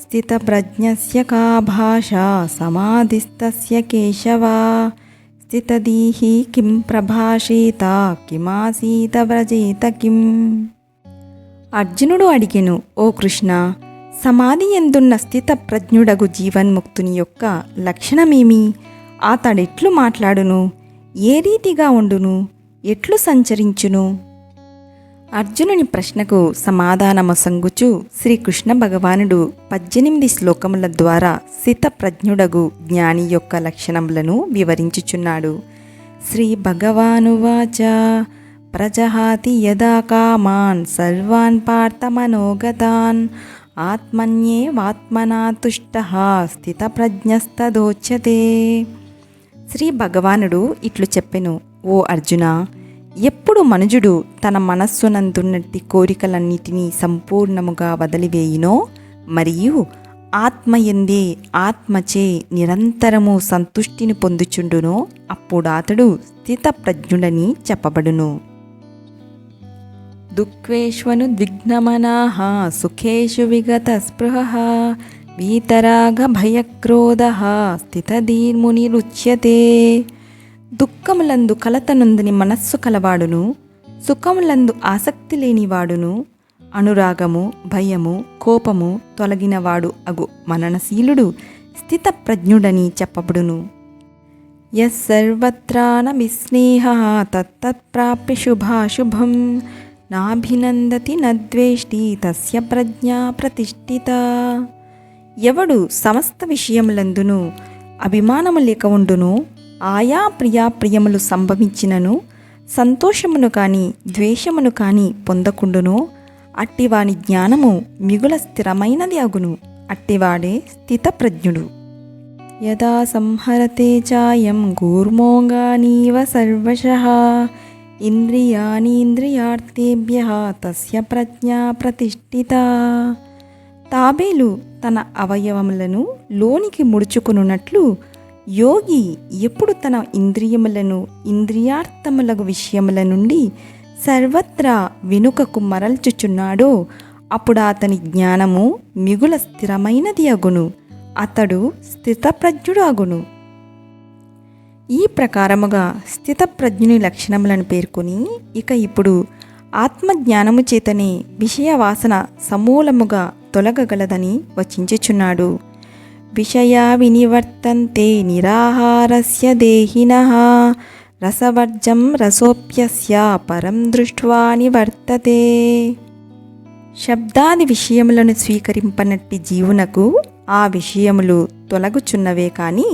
స్థితప్రజ్ఞస్య కా భాషా సమాధిస్తస్య కేశవ స్థితదీహి కిం ప్రభాషేత కిమాసీత వ్రజేత కిం. అర్జునుడు అడిగెను, ఓ కృష్ణ, సమాధి యందున్న స్థిత ప్రజ్ఞుడగు జీవన్ముక్తుని యొక్క లక్షణమేమి? అతడెట్లు మాట్లాడును? ఏ రీతిగా ఉండును? ఎట్లు సంచరించును? అర్జునుని ప్రశ్నకు సమాధానమొసంగుచు శ్రీకృష్ణ భగవానుడు 18 శ్లోకముల ద్వారా స్థితప్రజ్ఞుడగు జ్ఞాని యొక్క లక్షణములను వివరించుచున్నాడు. శ్రీ భగవానువాచ ప్రజహాతి యదా కామాన్ సర్వాన్ పార్థమనోగతాన్ ఆత్మన్యేవాత్మనా తుష్టః స్థితప్రజ్ఞస్తదోచ్యతే. శ్రీ భగవానుడు ఇట్లు చెప్పెను, ఓ అర్జున, ఎప్పుడు మనుజుడు తన మనస్సునందున్నట్టి కోరికలన్నిటినీ సంపూర్ణముగా వదిలివేయునో మరియు ఆత్మయందే ఆత్మచే నిరంతరము సంతుష్టిని పొందుచుండునో అప్పుడాతడు స్థితప్రజ్ఞుడని చెప్పబడును. దుఃఖేష్వను ద్విగ్నమనాః సుఖేషు విగత స్పృహః వీతరాగ భయక్రోధః స్థితధీర్మునిరుచ్యతే. దుఃఖములందు కలతనుందని మనస్సు కలవాడును, సుఖములందు ఆసక్తి లేనివాడును, అనురాగము భయము కోపము తొలగినవాడు అగు మననశీలుడు స్థితప్రజ్ఞుడని చెప్పబడును. యస్సర్వత్రా న విస్నేహః తత్తత్ప్రాప్య శుభాశుభం నాభినందతి నద్వేష్టి తస్య ప్రజ్ఞా ప్రతిష్ఠిత. ఎవడు సమస్త విషయములందును అభిమానము లేక ఉండును, ఆయా ప్రియాప్రియములు సంభవించినను సంతోషమును కాని ద్వేషమును కాని పొందకుండును, అట్టివాని జ్ఞానము మిగుల స్థిరమైనది అగును. అట్టివాడే స్థితప్రజ్ఞుడు. యదా సంహరతే చాయం గూర్మోంగానీవ సర్వశః ఇంద్రియాణీంద్రియార్థేభ్యః తస్య ప్రజ్ఞా ప్రతిష్ఠిత. తాబేలు తన అవయవములను లోనికి ముడుచుకునున్నట్లు యోగి ఎప్పుడు తన ఇంద్రియములను ఇంద్రియార్థములగు విషయముల నుండి సర్వత్రా వెనుకకు మరల్చుచున్నాడో అప్పుడు అతని జ్ఞానము మిగుల స్థిరమైనది అగును, అతడు స్థితప్రజ్ఞుడు అగును. ఈ ప్రకారముగా స్థితప్రజ్ఞుని లక్షణములను పేర్కొని ఇప్పుడు ఆత్మజ్ఞానము చేతనే విషయ వాసన సమూలముగా తొలగగలదని వచించుచున్నాడు. విషయా వినివర్తంతే నిరాహారస్య దేహినః రసవర్జం రసోప్యస్య పరం దృష్ట్వా నివర్తతే. శబ్దాది విషయములను స్వీకరింపనట్టి జీవునకు ఆ విషయములు తొలగుచున్నవే కాని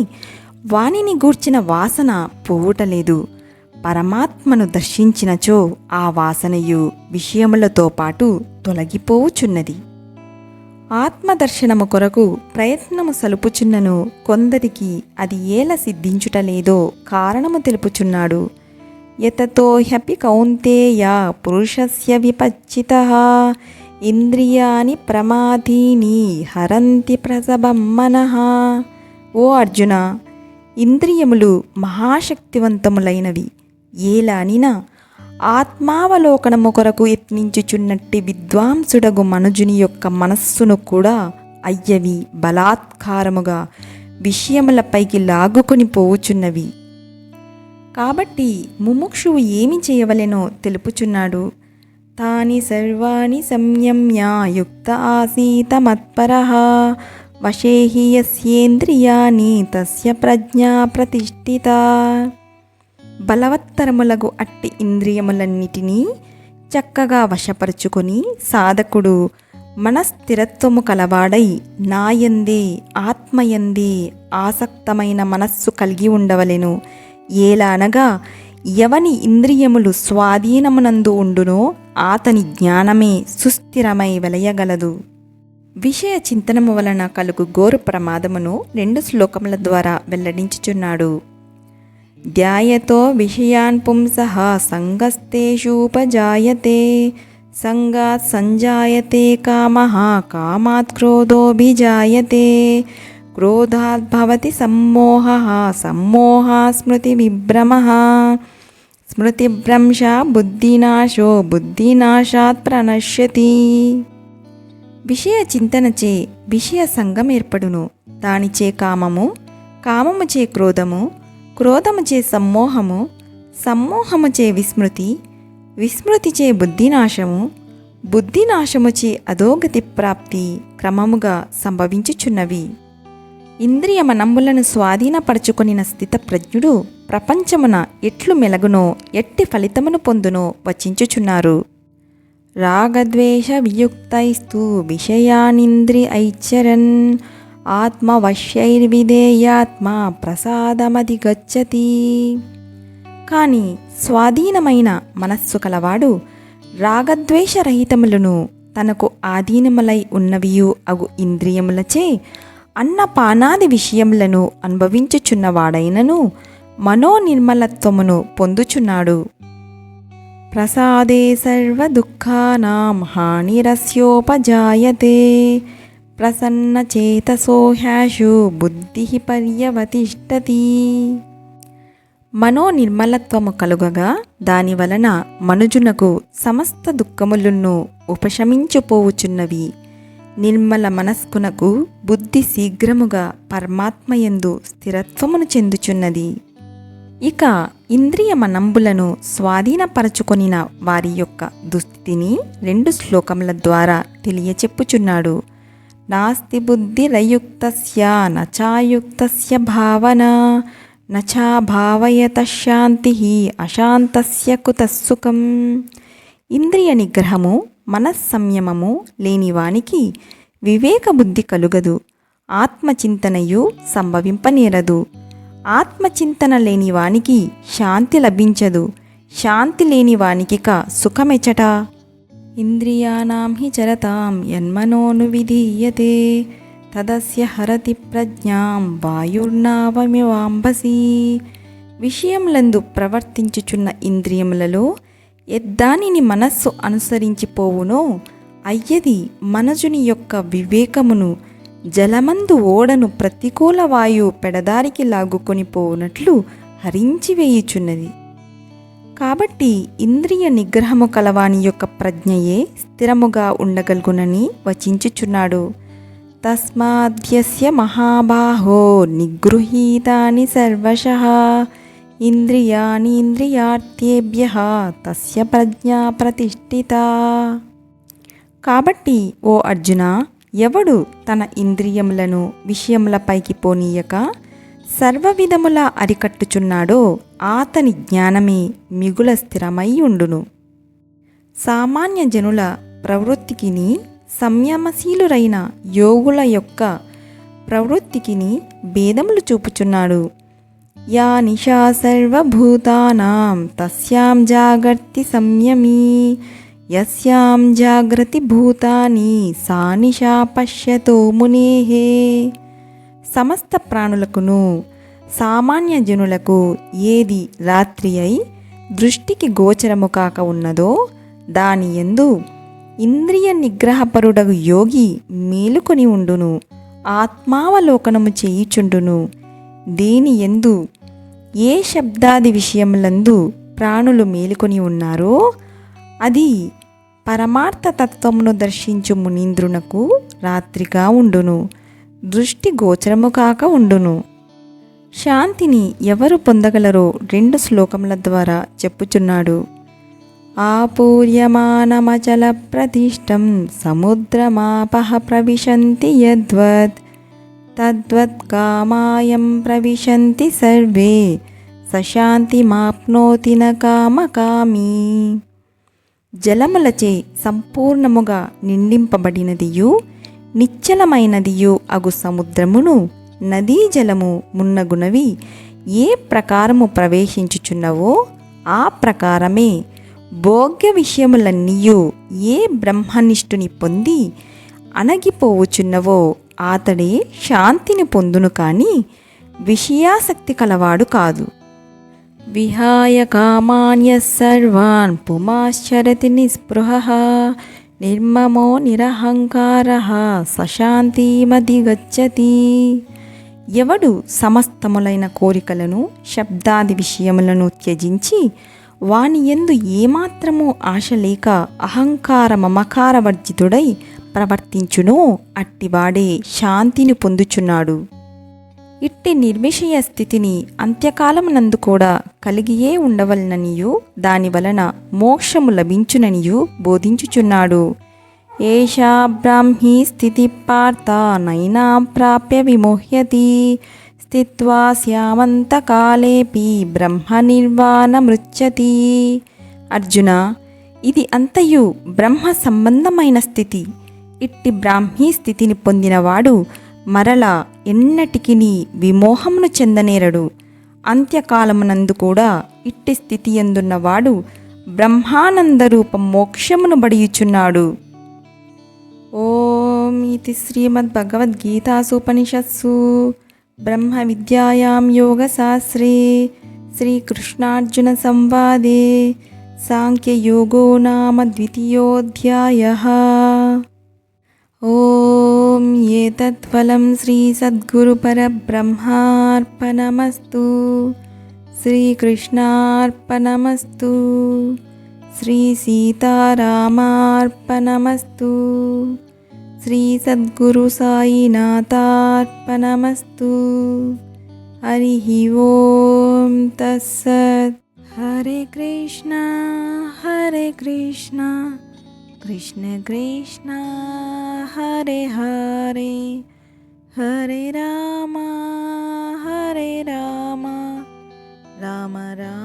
వానిని గూర్చిన వాసన పోవుటలేదు. పరమాత్మను దర్శించినచో ఆ వాసనయు విషయములతో పాటు తొలగిపోవుచున్నది. ఆత్మదర్శనము కొరకు ప్రయత్నము సలుపుచున్నను కొందరికి అది ఏల సిద్ధించుటలేదో కారణము తెలుపుచున్నాడు. యతతో హ్యపి కౌంతేయ పురుషస్య విపచ్చితః ఇంద్రియాని ప్రమాదీని హరంతి ప్రసభం మనః. ఓ అర్జున, ఇంద్రియములు మహాశక్తివంతములైనవి. ఏలానినా ఆత్మావలోకనము కొరకు యత్నించుచున్నట్టి విద్వాంసుడగు మనుజుని యొక్క మనస్సును కూడా అయ్యవి బలాత్కారముగా విషయములపైకి లాగుకొని పోవుచున్నవి. కాబట్టి ముముక్షువు ఏమి చేయవలెనో తెలుపుచున్నాడు. తాని సర్వాణి సంయమ్య యుక్త ఆసీత మత్పరః వశేహి యస్యేంద్రియాని తస్య ప్రజ్ఞా ప్రతిష్ఠిత. బలవత్తరములగు అట్టి ఇంద్రియములన్నిటినీ చక్కగా వశపరుచుకొని సాధకుడు మనస్థిరత్వము కలవాడై నాయందే ఆత్మయందే ఆసక్తమైన మనస్సు కలిగి ఉండవలెను. ఏలానగా ఎవని ఇంద్రియములు స్వాధీనమునందు ఉండునో అతని జ్ఞానమే సుస్థిరమై వెలయగలదు. విషయ చింతనము వలన కలుగు ఘోర ప్రమాదమును 2 శ్లోకముల ద్వారా వెల్లడించుచున్నాడు. ధ్యాయతో విషయాన్ పుంసః సంగస్తేషూపజాయతే సంగాత్ సంజాయతే కామః కామాత్ క్రోధోభిజాయతే క్రోధాత్ భవతి సమ్మోహః సమ్మోహాత్ స్మృతివిభ్రమః స్మృతిభ్రంశ బుద్ధినాశో బుద్ధినాశాత్ ప్రణశ్యతి. విషయ చింతనచే విషయ సంగం ఏర్పడును. దానిచే కామము, కామముచే క్రోధము, క్రోధముచే సమ్మోహము, సమ్మోహముచే విస్మృతి, విస్మృతిచే బుద్ధినాశము, బుద్ధినాశముచే అధోగతి ప్రాప్తి క్రమముగా సంభవించుచున్నవి. ఇంద్రియ మనంబులను స్వాధీనపరచుకొనిన స్థితప్రజ్ఞుడు ప్రపంచమున ఎట్లు మెలగునో ఎట్టి ఫలితమును పొందునో వచించుచున్నారు. రాగద్వేష వియుక్తైస్తు విషయానింద్రియైశ్చరన్ ఆత్మవశ్యైర్విధేయాత్మ ప్రసాదమధిగచ్చతి. కానీ స్వాధీనమైన మనస్సు కలవాడు రాగద్వేషరహితములను తనకు ఆధీనములై ఉన్నవియు అగు ఇంద్రియములచే అన్నపానాది విషయములను అనుభవించుచున్నవాడైనను మనోనిర్మలత్వమును పొందుచున్నాడు. ప్రసాదే సర్వదుఃఖానాం హానిరస్యోపజాయతే ప్రసన్నచేతసో హ్యాశు బుద్ధి పర్యవతిష్టతి. మనోనిర్మలత్వము కలుగగా దానివలన మనుజునకు సమస్త దుఃఖములను ఉపశమించుపోవుచున్నవి. నిర్మల మనస్కునకు బుద్ధి శీఘ్రముగా పరమాత్మయందు స్థిరత్వమును చెందుచున్నది. ఇక ఇంద్రియ మనంబులను స్వాధీనపరచుకొనిన వారి యొక్క దుస్థితిని 2 శ్లోకముల ద్వారా తెలియచెప్పుచున్నాడు. నాస్తి బుద్ధిరయుక్తస్య నచాయుక్తస్య భావన నచా భావయత శాంతిః అశాంతస్య కుతః సుఖం. ఇంద్రియ నిగ్రహము మనస్సంయమము లేనివానికి వివేక బుద్ధి కలుగదు, ఆత్మచింతనయు సంభవింపనేరదు. ఆత్మచింతన లేనివానికి శాంతి లభించదు, శాంతి లేనివానికిక సుఖమెచ్చట. ఇంద్రియాణం హి చరతాం యన్మనోను విధీయతే తదస్య హరతి ప్రజ్ఞాం వాయుర్నావమివాంబసి. విషయములందు ప్రవర్తించుచున్న ఇంద్రియములలో ఎద్దానిని మనస్సు అనుసరించిపోవునో అయ్యది మనజుని యొక్క వివేకమును జలమందు ఓడను ప్రతికూల వాయువు పెడదారికి లాగుకొని పోవునట్లు హరించి వేయుచున్నది. కాబట్టి ఇంద్రియ నిగ్రహము కలవాని యొక్క ప్రజ్ఞయే స్థిరముగా ఉండగలుగునని వచించుచున్నాడు. తస్మాద్యస్య మహాబాహో నిగృహీతాని సర్వశః ఇంద్రియాణి ఇంద్రియార్థేభ్యః తస్య ప్రజ్ఞా ప్రతిష్ఠిత. కాబట్టి ఓ అర్జున, ఎవడు తన ఇంద్రియములను విషయములపైకి పోనీయక సర్వవిధముల అరికట్టుచున్నాడో ఆతని జ్ఞానమే మిగుల స్థిరమై ఉండును. సామాన్య జనుల ప్రవృత్తికిని సంయమశీలురైన యోగుల యొక్క ప్రవృత్తికిని భేదములు చూపుచున్నాడు. యా నిశా సర్వభూతానాం తస్యాం జాగర్తి సంయమీ యస్యాం జాగ్రతి భూతాని సా నిశా పశ్యతో మునేః. సమస్త ప్రాణులకును సామాన్య జనులకు ఏది రాత్రి అయి దృష్టికి గోచరము కాక ఉన్నదో దాని యందు ఇంద్రియ నిగ్రహపరుడగు యోగి మేలుకొని ఉండును, ఆత్మావలోకనము చేయుచుండును. దేని యందు ఏ శబ్దాది విషయములందు ప్రాణులు మేలుకొని ఉన్నారో అది పరమార్థ తత్వమును దర్శించు మునీంద్రునకు రాత్రిగా ఉండును, దృష్టి గోచరము కాక ఉండును. శాంతిని ఎవరు పొందగలరో 2 శ్లోకముల ద్వారా చెప్పుచున్నాడు. ఆపూర్యమానమచల ప్రతిష్టం సముద్రమాపః ప్రవిశంతి యద్వత్ తద్వత్ కామాయం ప్రవిశంతి సర్వే సశాంతిమాప్నోతి న కామకామీ. జలములచే సంపూర్ణముగా నిండింపబడినదియు నిశ్చలమైనదియు అగు సముద్రమును నదీ జలము మున్నగునవి ఏ ప్రకారము ప్రవేశించుచున్నవో ఆ ప్రకారమే భోగ్య విషయములన్నీయు ఏ బ్రహ్మనిష్ఠుని పొంది అణగిపోవుచున్నవో ఆతడే శాంతిని పొందును కాని విషయాసక్తి కలవాడు కాదు. విహాయ కామాన్యః సర్వాన్ పుమాశ్చరతి నిస్పృహః నిర్మమో నిరహంకారః సశాంతిమధిగచ్చతి. ఎవడు సమస్తములైన కోరికలను శబ్దాది విషయములను త్యజించి వాని యందు ఏమాత్రము ఆశ లేక అహంకార మమకారవర్జితుడై ప్రవర్తించునో అట్టివాడే శాంతిని పొందుచున్నాడు. ఇట్టి నిర్విషయ స్థితిని అంత్యకాలమునందు కూడా కలిగియే ఉండవలననియు దానివలన మోక్షము లభించుననియు బోధించుచున్నాడు. ఏషా బ్రాహ్మీ స్థితి పార్థ నైనా ప్రాప్య విముహ్యతి స్థిత్వా స్యామంతకాలేపి బ్రహ్మ నిర్వాణమృచ్చతి. అర్జున, ఇది అంతయు బ్రహ్మ సంబంధమైన స్థితి. ఇట్టి బ్రాహ్మీ స్థితిని పొందినవాడు మరల ఎన్నటికిని విమోహమును చెందనేరడు. అంత్యకాలమునందు కూడా ఇట్టి స్థితి ఎందున్నవాడు బ్రహ్మానందరూప మోక్షమును బడియుచున్నాడు. ఓం ఇతి శ్రీమద్భగవద్గీతాసూపనిషత్సు బ్రహ్మ విద్యాయాం యోగశాస్త్రే శ్రీకృష్ణార్జున సంవాదే సాంఖ్యయోగో నామ ద్వితీయోऽధ్యాయః. ఓం ఏతత్ఫలం శ్రీ సద్గురు పరబ్రహ్మార్పణమస్తు. శ్రీకృష్ణార్పణమస్తు. శ్రీ సీతారామార్పణమస్తు. శ్రీ సద్గురు సాయినాథార్పణమస్తు. హరి ఓం తత్సత్. హరే కృష్ణ కృష్ణ కృష్ణ హరే హరే, హరే రామ రామ రామ